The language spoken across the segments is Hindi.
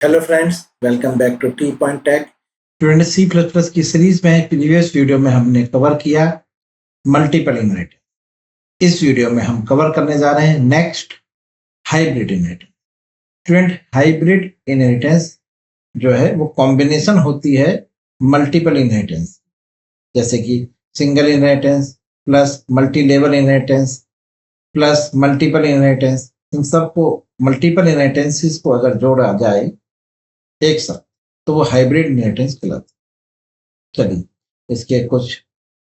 Hello friends, welcome back to T point tech. Student C plus plus की सीरीज में प्रीवियस वीडियो में हमने कवर किया मल्टीपल इनहेरिटेंस। इस वीडियो में हम कवर करने जा रहे हैं next hybrid inheritance. Student, hybrid inheritance जो है वो कॉम्बिनेशन होती है मल्टीपल इनहेरिटेंस, जैसे कि single inheritance plus multi level inheritance plus multiple inheritance. इन सबको मल्टीपल इनहेरिटेंसेस को अगर जोड़ा जाए एक साथ तो वो हाइब्रिड इनहेरिटेंस कहलाता है। चलिए, इसके कुछ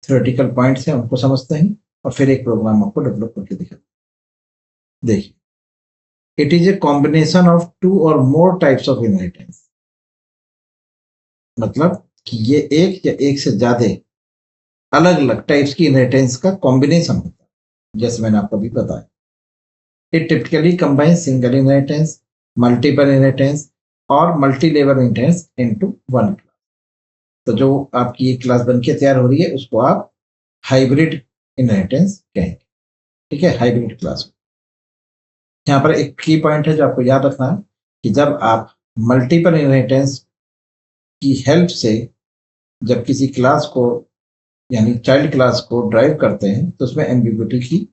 थ्योरेटिकल पॉइंट्स हैं, उनको समझते हैं और फिर एक प्रोग्राम आपको डेवलप करके दिखाते हैं। देखिए, it is a combination of two और मोर टाइप्स ऑफ इनहेरिटेंस। मतलब कि ये एक या एक से ज्यादा अलग अलग टाइप्स की इनहेरिटेंस का कॉम्बिनेशन होता है, जैसे मैंने आपको अभी बताया। It typically combine single inheritance, multiple inheritance और multi level inheritance into one class. तो जो आपकी एक क्लास बन के तैयार हो रही है उसको आप हाइब्रिड इनहेरिटेंस कहेंगे। ठीक है, हाइब्रिड क्लास। यहाँ पर एक की पॉइंट है जो आपको याद रखना है कि जब आप मल्टीपल इनहेरिटेंस की हेल्प से जब किसी क्लास को यानी चाइल्ड क्लास को ड्राइव करते हैं तो उसमें एम्बिग्युइटी की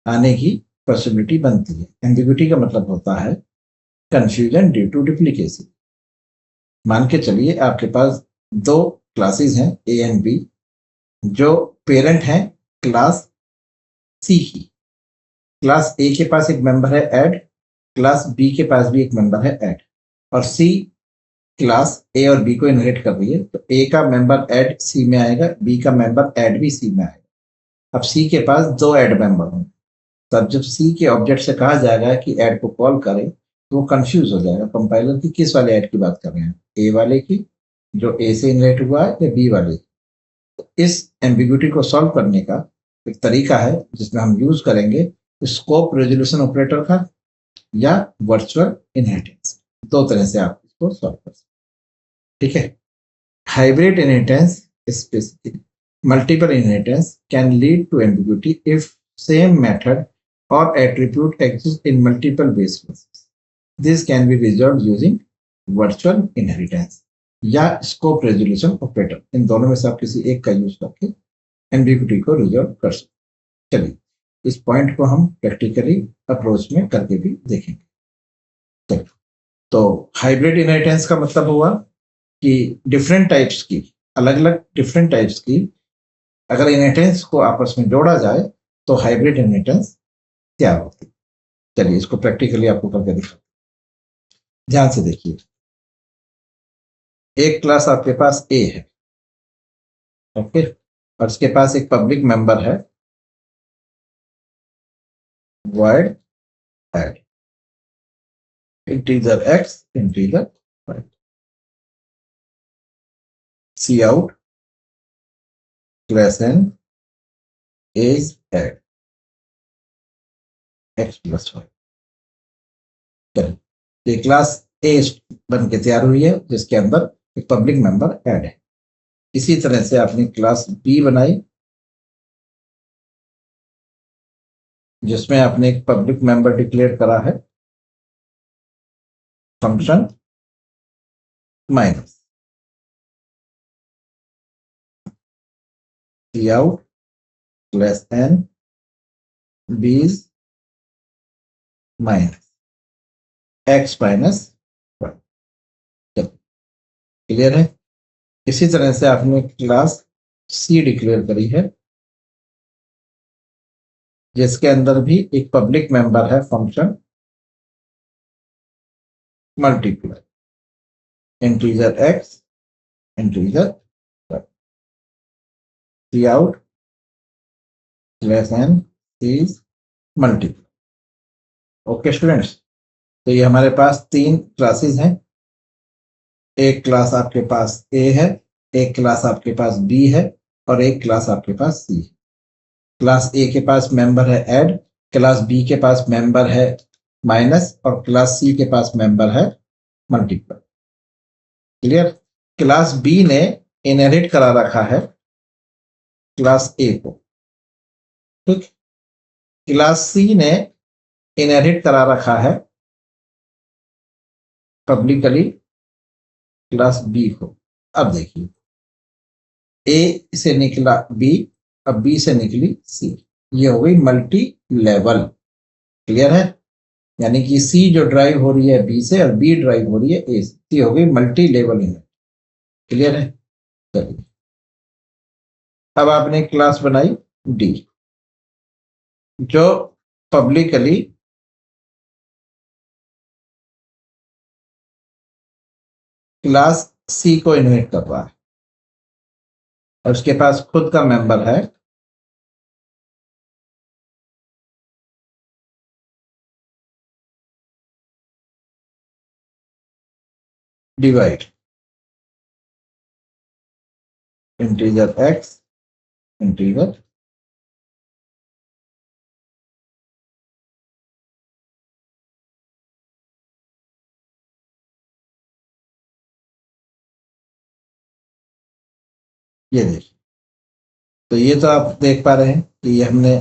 आने की पॉसिबिलिटी बनती है। एम्बिग्युइटी का मतलब होता है कंफ्यूजन ड्यू टू डुप्लीकेसी। मान के चलिए आपके पास दो क्लासेस हैं ए एंड बी, जो पेरेंट हैं क्लास सी की। क्लास ए के पास एक मेंबर है ऐड, क्लास बी के पास भी एक मेंबर है ऐड, और सी क्लास ए और बी को इनहेरिट कर रही है। तो ए का मेंबर ऐड सी में आएगा, बी का मेंबर ऐड भी सी में आएगा। अब सी के पास दो ऐड मेंबर होंगे, तब जब सी के ऑब्जेक्ट से कहा जाएगा कि ऐड को कॉल करे तो वो कंफ्यूज हो जाएगा कंपाइलर की किस वाले ऐड की बात कर रहे हैं, ए वाले की जो ए से इनहेरिट हुआ है या बी वाले की। तो इस एम्बिग्युइटी को सॉल्व करने का एक तरीका है जिसमें हम यूज करेंगे स्कोप रेजोल्यूशन ऑपरेटर का या वर्चुअल इनहेरिटेंस। दो तरह से आप इसको सॉल्व कर सकते हैं। ठीक है, hybrid inheritance specific multiple inheritance can lead to ambiguity if same method or attribute exists in multiple base classes. This can be resolved using virtual inheritance या scope resolution operator। इन दोनों में से आप किसी एक का यूज करके एम्बिग्युइटी को रिजॉल्व कर सकते। चलिए, इस पॉइंट को हम प्रैक्टिकली अप्रोच में करके भी देखेंगे। चलिए, तो हाइब्रिड इनहेरिटेंस का मतलब हुआ कि डिफरेंट टाइप्स की, अलग अलग डिफरेंट टाइप्स की अगर इनहेरिटेंस को आपस में जोड़ा जाए तो हाइब्रिड इनहेरिटेंस तैयार होती है। चलिए, इसको प्रैक्टिकली आपको करके दिखाते हैं। ध्यान से देखिए, एक क्लास आपके पास ए है, ओके, और इसके पास एक पब्लिक मेंबर है void add integer x integer y। cout class n is add x plus y। चलिए, ये क्लास ए बन के तैयार हुई है जिसके अंदर एक पब्लिक मेंबर ऐड है। इसी तरह से आपने क्लास बी बनाई जिसमें आपने एक पब्लिक मेंबर डिक्लेयर करा है function minus cout class n b's minus x minus y। Clear है। इसी तरह से आपने क्लास सी डिक्लेयर करी है जिसके अंदर भी एक पब्लिक मेंबर है function multiply integer x integer y। cout class n is multiply. Okay students, तो ये हमारे पास तीन क्लासेस हैं। एक क्लास आपके पास ए है, एक क्लास आपके पास बी है और एक क्लास आपके पास सी है। क्लास ए के पास मेंबर है ऐड, क्लास बी के पास मेंबर है माइनस और क्लास सी के पास मेंबर है मल्टीप्लाई। क्लियर। क्लास बी ने इनहेरिट करा रखा है क्लास ए को, ठीक। क्लास सी ने इनहेरिट करा रखा है पब्लिकली क्लास बी को। अब देखिए ए से निकला बी, अब बी से निकली सी, ये हो गई मल्टी लेवल। क्लियर है? यानी कि सी जो ड्राइव हो रही है बी से और बी ड्राइव हो रही है ए से, ये हो गई मल्टी लेवल इनहेरिटेंस। क्लियर है? चलिए अब आपने क्लास बनाई डी, जो पब्लिकली क्लास सी को इनहेरिट कर रहा है और उसके पास खुद का मेंबर है डिवाइड इंटीजर एक्स इंटीजर ये देखिए। तो ये तो आप देख पा रहे हैं कि ये हमने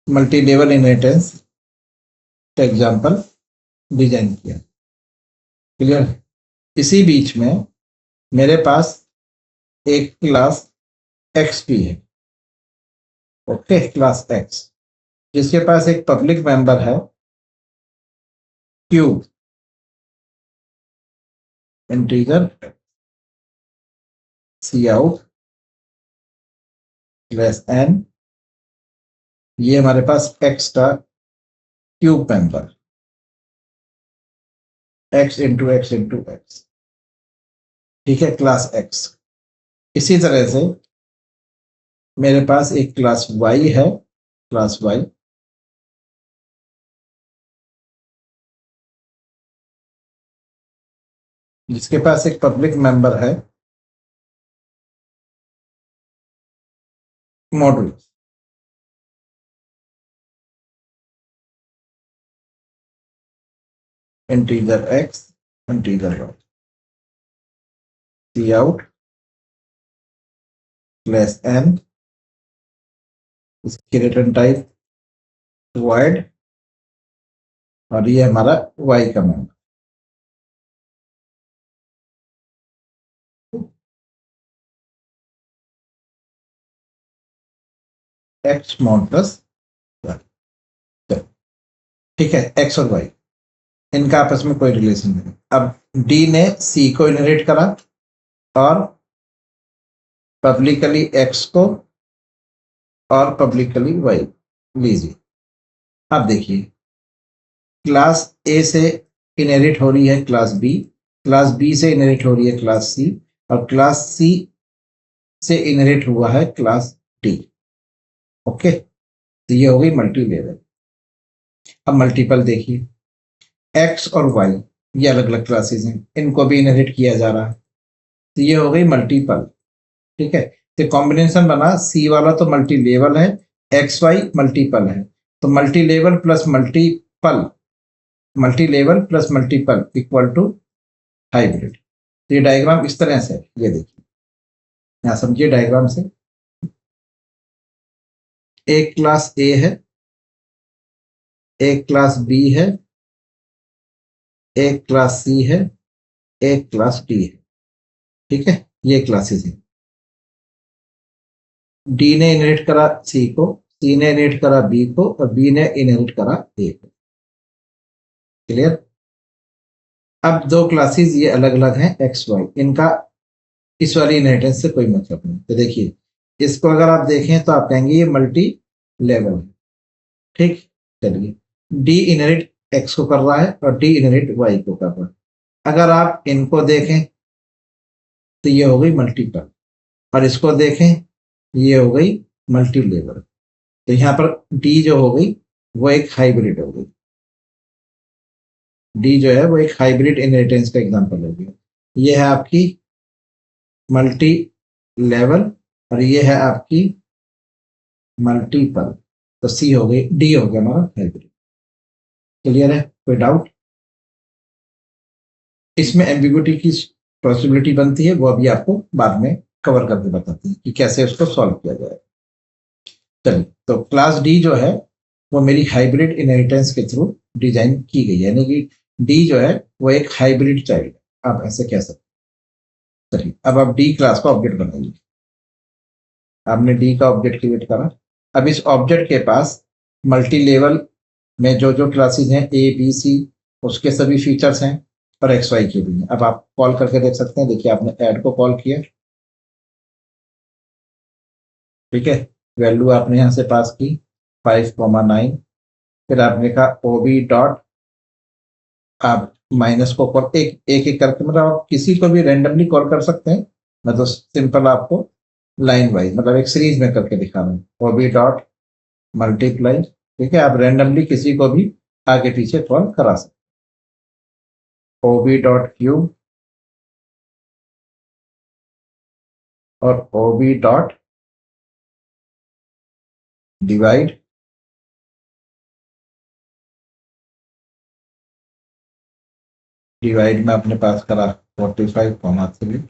मल्टी लेवल इनहेरिटेंस का एग्जांपल डिजाइन किया। क्लियर? इसी बीच में मेरे पास एक क्लास एक्स भी है। ओके, क्लास एक्स जिसके पास एक पब्लिक मेंबर है क्यूब इंटीजर सी आउट लेस एन, ये हमारे पास एक्स का cube member x into x into x. ठीक है, क्लास एक्स। इसी तरह से मेरे पास एक क्लास वाई है, क्लास वाई जिसके पास एक पब्लिक मेंबर है modulus integer X integer Y, c out less n, इसकी रिटर्न टाइप वॉइड, और ये हमारा वाई का मेंबर। एक्स मॉडुलस, ठीक है, एक्स और वाई इनका आपस में कोई रिलेशन नहीं। अब डी ने सी को इनहेरिट करा और पब्लिकली एक्स को और पब्लिकली वाई लीजिए। अब देखिए क्लास ए से इनहेरिट हो रही है क्लास बी से इनहेरिट हो रही है क्लास सी, और क्लास सी से इनहेरिट हुआ है क्लास डी। ओके, तो ये हो गई मल्टी लेवल। अब मल्टीपल देखिए, एक्स और वाई ये अलग अलग क्लासेस हैं, इनको भी इनहेरिट किया जा रहा है, तो ये हो गई मल्टीपल। ठीक है, तो कॉम्बिनेशन बना सी वाला तो मल्टी लेवल है, एक्स वाई मल्टीपल है, तो multi level plus multiple, multi level plus multiple equal to hybrid. तो ये डायग्राम इस तरह से, ये देखिए यहां समझिए डायग्राम से, एक क्लास ए है, एक क्लास बी है, एक क्लास सी है, एक क्लास डी है। ठीक है, ये क्लासेस हैं। डी ने इनहेरिट करा सी को, सी ने इनहेरिट करा बी को, और बी ने इनहेरिट करा ए को। क्लियर? अब दो क्लासेस ये अलग अलग हैं एक्स वाई, इनका इस वाली इनहेरिटेंस से कोई मतलब नहीं। तो देखिए इसको अगर आप देखें तो आप कहेंगे ये मल्टी लेवल है। ठीक, चलिए डी इनहेरिट एक्स को कर रहा है और डी इनहेरिट वाई को कर रहा है। अगर आप इनको देखें तो ये हो गई मल्टीपल, और इसको देखें ये हो गई मल्टी लेवल। तो यहाँ पर डी जो हो गई वो एक हाइब्रिड हो गई, डी जो है वो एक हाइब्रिड इनहेरिटेंस का एग्जांपल हो गया। ये है आपकी मल्टी लेवल और ये है आपकी मल्टीपल, तो सी हो गई, डी हो गया हमारा हाइब्रिड। क्लियर है? कोई डाउट? इसमें एम्बिग्युइटी की पॉसिबिलिटी बनती है, वो अभी आपको बाद में कवर करके बताते हैं कि कैसे उसको सॉल्व किया जाए। चलिए, तो क्लास डी जो है वो मेरी हाइब्रिड इनहेरिटेंस के थ्रू डिजाइन की गई है, यानी कि डी जो है वो एक हाइब्रिड चाइल्ड है, आप ऐसे कह सकते हैं। चलिए अब आप डी क्लास का ऑब्जेक्ट बनाइए। आपने डी का ऑब्जेक्ट क्रिएट करा। अब इस ऑब्जेक्ट के पास मल्टी लेवल में जो जो क्लासेस हैं ए बी सी उसके सभी फीचर्स हैं और एक्स वाई के भी हैं। अब आप कॉल करके देख सकते हैं। देखिए आपने ऐड को कॉल किया, ठीक है, वैल्यू आपने यहाँ से पास की 5,9। फिर आपने कहा ओबी डॉट, आप माइनस को कॉल एक एक एक करके, मतलब आप किसी को भी रेंडमली कॉल कर सकते हैं। मैं तो सिंपल आपको लाइन वाइज मतलब एक सीरीज में करके दिखा रहा हूँ। ओबी डॉट मल्टीप्लाई, ठीक है, आप रेंडमली किसी को भी आगे पीछे कॉल करा सकते हैं। ओबी डॉट क्यूब और ओबी डॉट डिवाइड, डिवाइड में अपने पास करा 45,3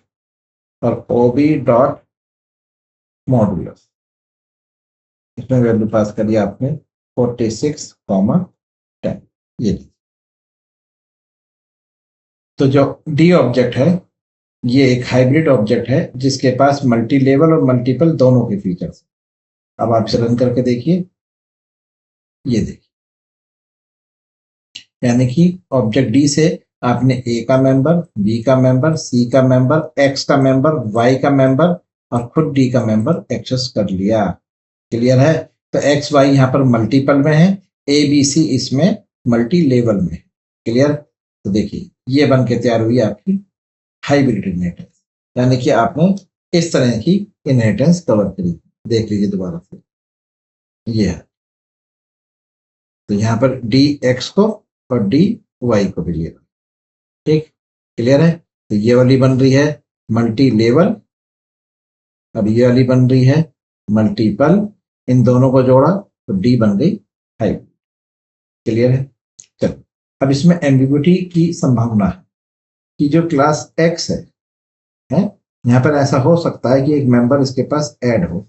और ओबी डॉट मॉडुलस, इसमें वैल्यू पास करी आपने 46,10। ये तो जो डी ऑब्जेक्ट है ये एक हाइब्रिड ऑब्जेक्ट है जिसके पास मल्टी लेवल और मल्टीपल दोनों के फीचर्स। अब आप इसे रन करके देखिए, ये देखिए, यानी कि ऑब्जेक्ट डी से आपने ए का मेंबर, बी का मेंबर, सी का मेंबर, एक्स का मेंबर, वाई का मेंबर और खुद डी का मेंबर एक्सेस कर लिया। क्लियर है? तो एक्स वाई यहाँ पर मल्टीपल में है, ए बी सी इसमें मल्टी लेवल में। क्लियर? तो देखिए ये बन के तैयार हुई आपकी हाइब्रिड इनहेरिटेंस, यानी कि आपने इस तरह की इनहेरिटेंस कवर करी। देख लीजिए दोबारा से, ये है। तो यहाँ पर डी एक्स को और डी वाई को भी लिया, ठीक, क्लियर है? तो ये वाली बन रही है मल्टी लेवल, अब ये वाली बन रही है मल्टीपल। इन दोनों को जोड़ा तो डी बन गई हाइब्रिड। क्लियर है? चलो अब इसमें एम्बिग्युइटी की संभावना है कि जो क्लास एक्स है यहाँ पर ऐसा हो सकता है कि एक मेंबर इसके पास ऐड हो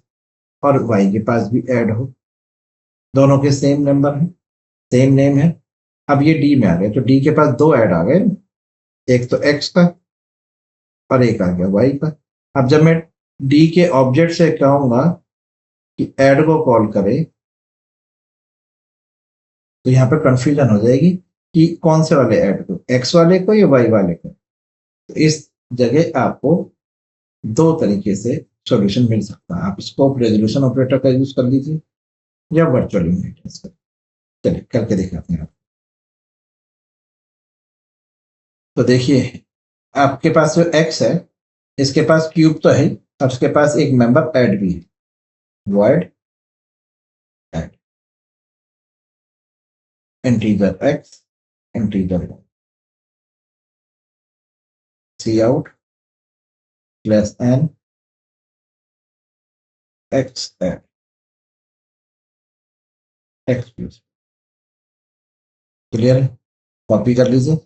और वाई के पास भी ऐड हो, दोनों के सेम नंबर है, सेम नेम है। अब ये डी में आ गए तो डी के पास दो ऐड आ गए, एक तो एक्स का और एक आ गया वाई का। अब जब मैं डी के ऑब्जेक्ट से कहूंगा कि ऐड को कॉल करे तो यहाँ पर कंफ्यूजन हो जाएगी कि कौन से वाले ऐड को, एक्स वाले को या वाई वाले को। तो इस जगह आपको दो तरीके से सॉल्यूशन मिल सकता है। आप स्कोप रेजोल्यूशन ऑपरेटर का यूज कर लीजिए या वर्चुअल इनहेरिटेंस का। चलिए करके दिखाते हैं आप। तो देखिए आपके पास जो एक्स है इसके पास क्यूब तो है और उसके पास एक मेंबर ऐड भी है, void add integer X integer Y, c out plus n X add X plus. Clear है? कॉपी कर लीजिए।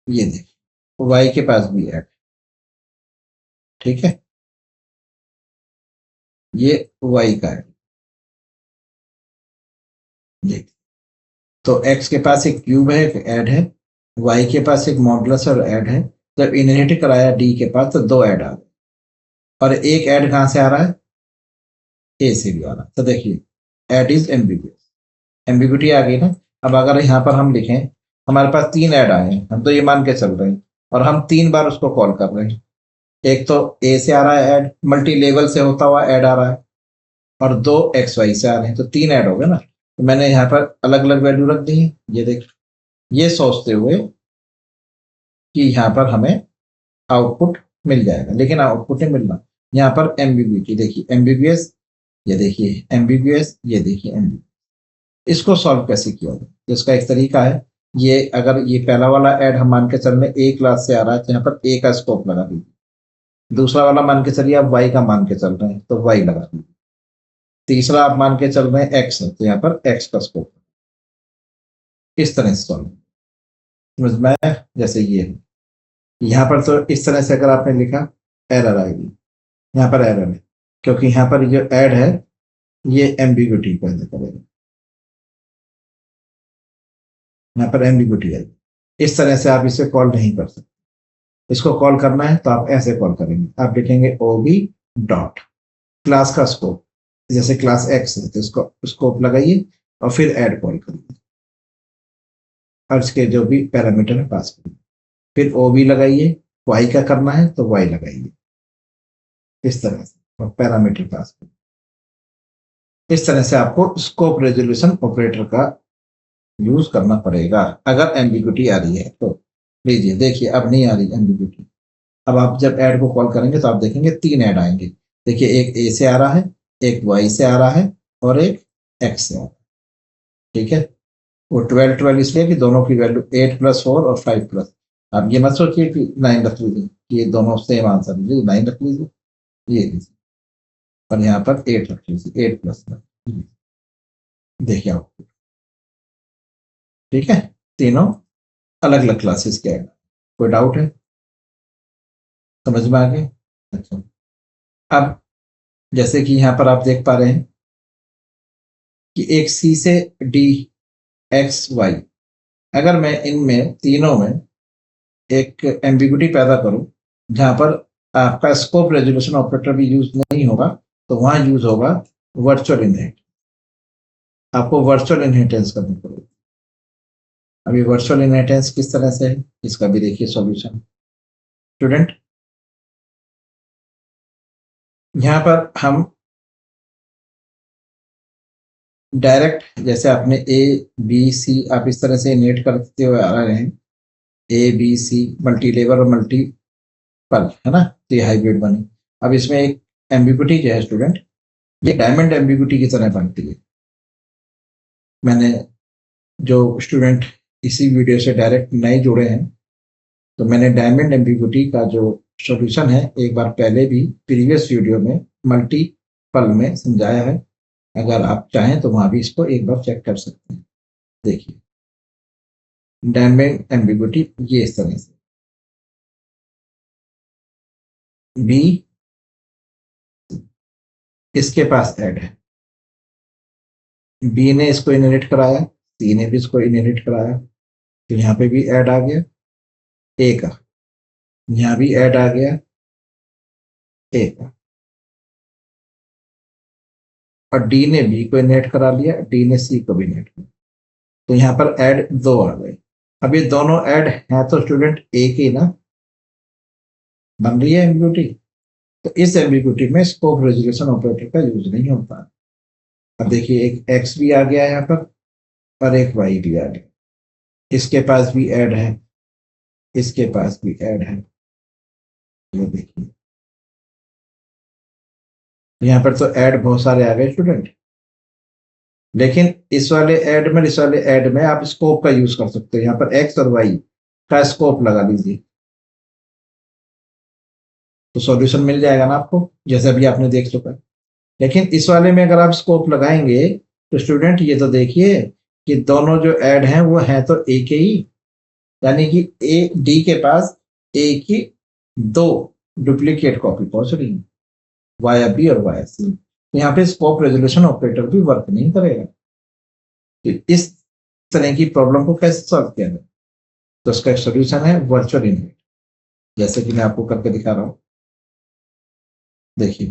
ये देखिए वाई के पास भी ऐड, ठीक है, ये वाई का ऐड। देखिए तो एक्स के पास एक क्यूब है, एक ऐड है, वाई के पास एक मॉडुलस और ऐड है। जब इनहेरिट कराया डी के पास तो दो ऐड आ गए और एक ऐड कहां से आ रहा है, ए से भी आ रहा है। तो देखिए ऐड इज एम्बिगुअस, एम्बिगुइटी आ गई ना। अब अगर यहाँ पर हम लिखें हमारे पास तीन ऐड आए हैं, हम तो ये मान के चल रहे हैं और हम तीन बार उसको कॉल कर रहे हैं। एक तो ए से आ रहा है ऐड, मल्टी लेवल से होता हुआ ऐड आ रहा है, और दो एक्स वाई से आ रहे हैं, तो तीन ऐड हो गए ना। तो मैंने यहाँ पर अलग अलग वैल्यू रख दी है। ये देख, ये सोचते हुए कि यहाँ पर हमें आउटपुट मिल जाएगा, लेकिन आउटपुट नहीं मिल रहा। यहाँ पर एम्बिग्युइटी देखिए, एम्बिगुअस, ये देखिए एम्बिगुअस, ये देखिए एम्बिगुअस। इसको सॉल्व कैसे किया जाए? तो इसका एक तरीका है, ये अगर ये पहला वाला ऐड हम मान के चल रहे ए क्लास से आ रहा है तो यहाँ पर ए का स्कोप लगा दीजिए। दूसरा वाला मान के चलिए आप वाई का मान के चल रहे हैं तो वाई लगा दीजिए। तीसरा आप मान के चल रहे हैं एक्स है तो यहाँ पर एक्स का स्कोप। इस तरह से सॉल्व समझ में आया? जैसे ये है यहाँ पर, तो इस तरह से अगर आपने लिखा एरर आएगी, यहाँ पर एरर है क्योंकि यहाँ पर जो ऐड है ये एम्बिग्युइटी पैदा करेगा। यहाँ पर एम्बिग्यूटी है। इस तरह से आप इसे कॉल नहीं कर सकते। इसको कॉल करना है तो आप ऐसे कॉल करेंगे, आप लिखेंगे ओबी डॉट क्लास का स्कोप, जैसे क्लास एक्स है तो इसको स्कोप लगाइए और फिर ऐड कॉल करिए और इसके जो भी पैरामीटर है पास करिए, फिर ओबी लगाइए, वाई का करना है तो वाई लगाइए, इस तरह से और पैरामीटर पास करिए। इस तरह से आपको स्कोप रेजोल्यूशन ऑपरेटर का यूज करना पड़ेगा अगर एम्बिग्यूटी आ रही है तो। लीजिए देखिए अब नहीं आ रही एम्बिग्यूटी। अब आप जब ऐड को कॉल करेंगे तो आप देखेंगे 3 ऐड आएंगे। देखिए एक ए से आ रहा है, एक वाई से आ रहा है और एक एक्स से आ रहा है। ठीक है, वो 12 12 इसलिए कि दोनों की वैल्यू 8 + 4 और 5 प्लस। आप ये मत सोचिए कि 9 रख लीजिए कि ये दोनों सेम आंसर लीजिए, 9 रख लीजिए, ये लीजिए और यहाँ पर 8 रख लीजिए, 8 प्लस। देखिए आप, ठीक है, तीनों अलग अलग क्लासेस के ऐड। कोई डाउट है, समझ में आ गया? अच्छा, अब जैसे कि यहाँ पर आप देख पा रहे हैं कि एक सी से डी एक्स वाई, अगर मैं इनमें तीनों में एक एम्बिग्यूटी पैदा करूं जहां पर आपका स्कोप रेजोल्यूशन ऑपरेटर भी यूज नहीं होगा तो वहां यूज होगा वर्चुअल इनहेरिटेंस। आपको वर्चुअल इनहेरिटेंस करनी पड़ेगी। अभी वर्चुअल इनहेरिटेंस किस तरह से है इसका भी देखिए सॉल्यूशन। स्टूडेंट, यहाँ पर हम डायरेक्ट जैसे आपने ए बी सी आप इस तरह से इनहेरिट करते हुए आ रहे हैं, A B C multi level और मल्टी पल, है ना, तो ये हाइब्रिड बनी। अब इसमें एक एम्बिग्यूटी जो है स्टूडेंट, ये डायमंड एम्बिग्यूटी की तरह बनती है। मैंने जो स्टूडेंट इसी वीडियो से डायरेक्ट नए जुड़े हैं तो मैंने डायमंड एम्बिग्यूटी का जो सॉल्यूशन है एक बार पहले भी प्रीवियस वीडियो में मल्टीपल में समझाया है। अगर आप चाहें तो वहां भी इसको एक बार चेक कर सकते हैं। देखिए डायमंड एम्बिग्यूटी ये इस तरह से, बी इसके पास ऐड है, बी ने इसको इनहेरिट कराया, सी ने भी इसको इनहेरिट कराया, तो यहाँ पे भी ऐड आ गया ए का, यहाँ भी ऐड आ गया ए का, और डी ने बी को इनहेरिट करा लिया, डी ने सी को भी इनहेरिट करा, तो यहाँ पर ऐड 2 आ गए। अब ये दोनों ऐड है तो स्टूडेंट एक ही ना, बन रही है एम्बिग्यूटी, तो इस एम्बिग्यूटी में स्कोप रेजोल्यूशन ऑपरेटर का यूज नहीं होता। अब देखिए एक एक्स भी आ गया यहाँ पर और एक वाई भी आ गया, इसके पास भी ऐड है, इसके पास भी ऐड है, ये देखिए यहाँ पर तो ऐड बहुत सारे आ गए स्टूडेंट, लेकिन इस वाले ऐड में इस वाले ऐड में आप स्कोप का यूज कर सकते हो। यहाँ पर एक्स और वाई का स्कोप लगा लीजिए तो सॉल्यूशन मिल जाएगा ना आपको, जैसे अभी आपने देख चुका। लेकिन इस वाले में अगर आप स्कोप लगाएंगे तो स्टूडेंट ये तो देखिए कि दोनों जो ऐड हैं वो हैं तो ए के ही, यानी कि ए डी के पास ए की 2 डुप्लीकेट कॉपी पहुंच रही है, वाया बी और वाया सी। यहाँ पे स्कोप रेजोल्यूशन ऑपरेटर भी वर्क नहीं करेगा। तो इस तरह की प्रॉब्लम को कैसे सॉल्व किया जाए, तो उसका एक सोल्यूशन है वर्चुअल इनहेरिटेंस, जैसे कि मैं आपको करके दिखा रहा हूं। देखिए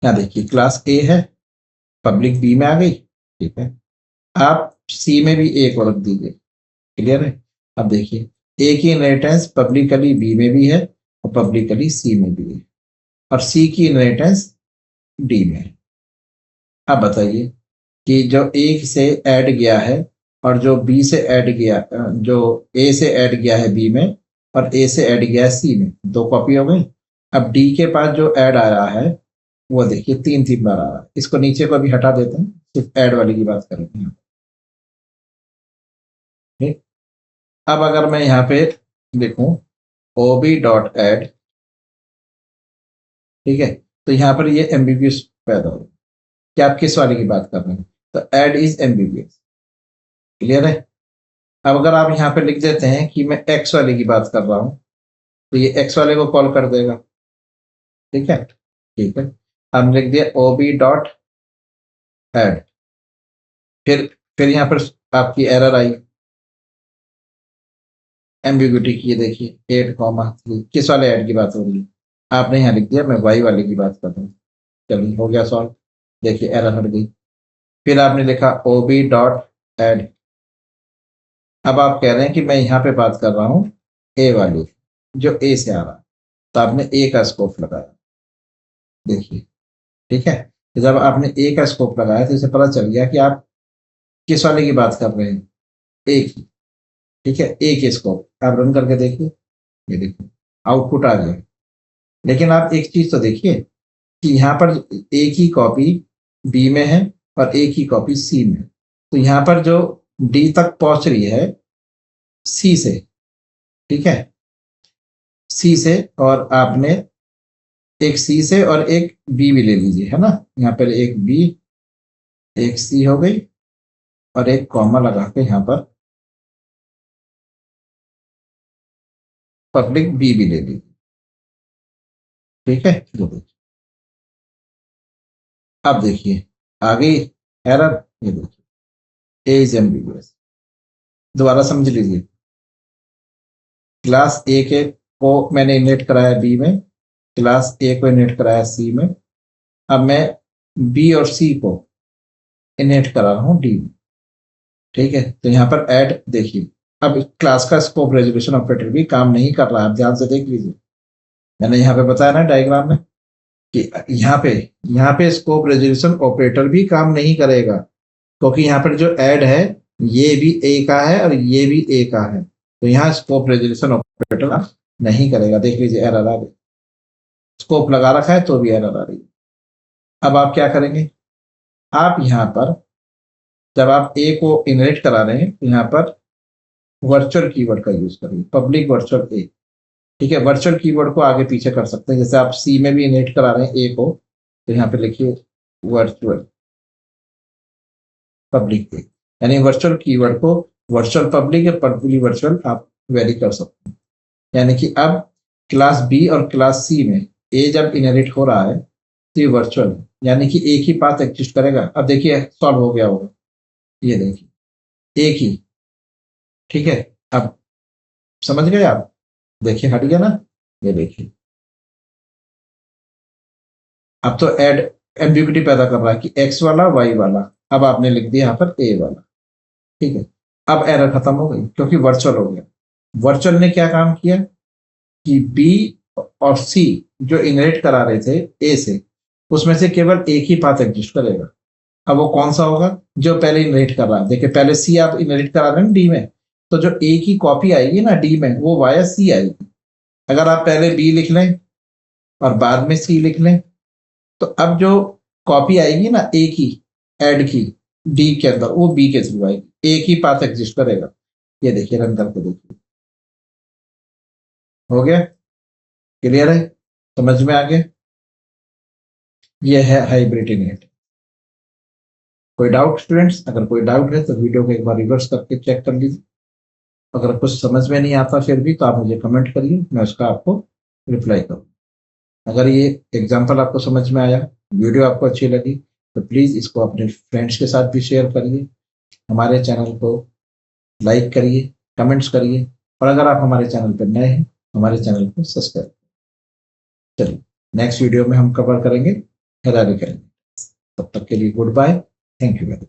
यहाँ देखिए क्लास ए है, पब्लिक बी में आ गई, ठीक है, आप सी में भी ए को रख दीजिए, क्लियर है। अब देखिए ए की इनहेरिटेंस पब्लिकली बी में भी है और पब्लिकली सी में भी है, और सी की इनहेरिटेंस डी में है। अब बताइए कि जो ए से ऐड गया है और जो बी से ऐड गया, जो ए से ऐड गया है बी में और ए से ऐड गया है सी में, 2 कॉपी हो गई। अब डी के पास जो ऐड आ रहा है वो देखिए 3 बार आ रहा है। इसको नीचे को भी हटा देते हैं, सिर्फ ऐड वाली की बात करेंगे। ठीक, अब अगर मैं यहाँ पे लिखूं ओबी डॉट ऐड, ठीक है, तो यहाँ पर ये एम्बिग्यूस पैदा हो कि आप किस वाले की बात कर रहे हैं, तो ऐड इज एम्बिग्यूस, क्लियर है। अब अगर आप यहाँ पे लिख देते हैं कि मैं एक्स वाले की बात कर रहा हूं तो ये एक्स वाले को कॉल कर देगा, ठीक है, हम लिख दिया ओबी डॉट ऐड, फिर फिर यहाँ पर आपकी एरर आई एम्बिग्यूटी की, ये देखिए 8,3 किस वाले ऐड की बात हो रही है, आपने यहाँ लिख दिया मैं वाई वाले की बात कर रहा हूँ। चलिए हो गया सॉल्व, देखिए एरर हट गई। फिर आपने लिखा ओबी डॉट एड, अब आप कह रहे हैं कि मैं यहाँ पे बात कर रहा हूँ ए वाली, जो ए से आ रहा है, तो आपने ए का स्कोप लगाया, देखिए ठीक है। तो जब आपने ए का स्कोप लगाया तो इसे पता चल गया कि आप किस वाले की बात कर रहे हैं, ए की, ठीक है, ए के स्कोप। आप रन करके देखिए, ये देखिए आउटपुट आ गया। लेकिन आप एक चीज तो देखिए कि यहाँ पर ए की कॉपी बी में है और ए की कॉपी सी में, तो यहाँ पर जो डी तक पहुंच रही है सी से, ठीक है, सी से, और आपने एक सी से और एक बी भी ले लीजिए, है ना, यहाँ पर एक बी एक सी हो गई और एक कॉमा लगा के यहाँ पर पब्लिक बी भी ले लीजिए, ठीक है। जो देखिए अब देखिए आ गई एरर, ये देखिए ए इज एम्बिगुअस। दोबारा समझ लीजिए, क्लास ए के को मैंने इनेट कराया बी में, क्लास ए को इनेट कराया सी में, अब मैं बी और सी को इनेट करा रहा हूँ डी में, ठीक है। तो यहाँ पर ऐड देखिए, अब क्लास का स्कोप रेजोल्यूशन ऑपरेटर भी काम नहीं कर रहा है, आप ध्यान से देख लीजिए, मैंने यहाँ पे बताया ना डायग्राम में कि यहाँ पे स्कोप रेजोल्यूशन ऑपरेटर भी काम नहीं करेगा, क्योंकि यहाँ पर जो ऐड है ये भी ए का है और ये भी ए का है, तो यहाँ स्कोप रेजोल्यूशन ऑपरेटर नहीं करेगा। देख लीजिए एरर आ गई, स्कोप लगा रखा है तो भी एरर आ रही है। अब आप क्या करेंगे, आप यहाँ पर जब आप ए को इनहेरिट करा रहे हैं तो यहाँ पर वर्चुअल कीवर्ड का यूज करेंगे, पब्लिक वर्चुअल ए, ठीक है। वर्चुअल कीवर्ड को आगे पीछे कर सकते हैं, जैसे आप सी में भी इनहेरिट करा रहे हैं ए को, तो यहाँ पे लिखिए वर्चुअल पब्लिक ए, यानी वर्चुअल कीवर्ड को वर्चुअल पब्लिक या पब्लिक वर्चुअल आप वेरी कर सकते हैं। यानी कि अब क्लास बी और क्लास सी में ए जब इनहेरिट हो रहा है तो ये वर्चुअल, यानी कि एक ही पाथ एग्जिस्ट करेगा। अब देखिए सॉल्व हो गया होगा, ये देखिए एक ही, ठीक है। अब समझ गए आप, देखिए हट गया ना, ये देखिए अब तो ऐड एम्बिग्यूटी पैदा कर रहा है कि एक्स वाला वाई वाला, अब आपने लिख दिया यहाँ पर ए वाला, ठीक है। अब एरर खत्म हो गई क्योंकि वर्चुअल हो गया। वर्चुअल ने क्या काम किया कि बी और सी जो इनहेरिट करा रहे थे ए से, उसमें से केवल एक ही पाथ एग्जिस्ट करेगा। अब वो कौन सा होगा, जो पहले इनहेरिट कर रहा है। देखिए पहले सी आप इनहेरिट करा रहे हैं डी में, तो जो ए की कॉपी आएगी ना डी में वो वाया सी आएगी। अगर आप पहले बी लिख लें और बाद में सी लिख लें, तो अब जो कॉपी आएगी ना ए की एड की डी के अंदर, वो बी के थ्रू आएगी, एक ही पाथ एग्जिस्ट करेगा। ये देखिए रन करके देखिए, हो गया, क्लियर है, समझ में आ गया। ये है हाइब्रिड इनहेरिटेंस। कोई डाउट स्टूडेंट्स, अगर कोई डाउट है तो वीडियो को एक बार रिवर्स करके चेक कर लीजिए। अगर कुछ समझ में नहीं आता फिर भी तो आप मुझे कमेंट करिए, मैं उसका आपको रिप्लाई करूँ। अगर ये एग्जाम्पल आपको समझ में आया, वीडियो आपको अच्छी लगी, तो प्लीज़ इसको अपने फ्रेंड्स के साथ भी शेयर करिए, हमारे चैनल को लाइक करिए, कमेंट्स करिए, और अगर आप हमारे चैनल पर नए हैं हमारे चैनल को सब्सक्राइब। चलिए नेक्स्ट वीडियो में हम कवर करेंगे हेरारिकल। तब तक के लिए goodbye, thank you very much.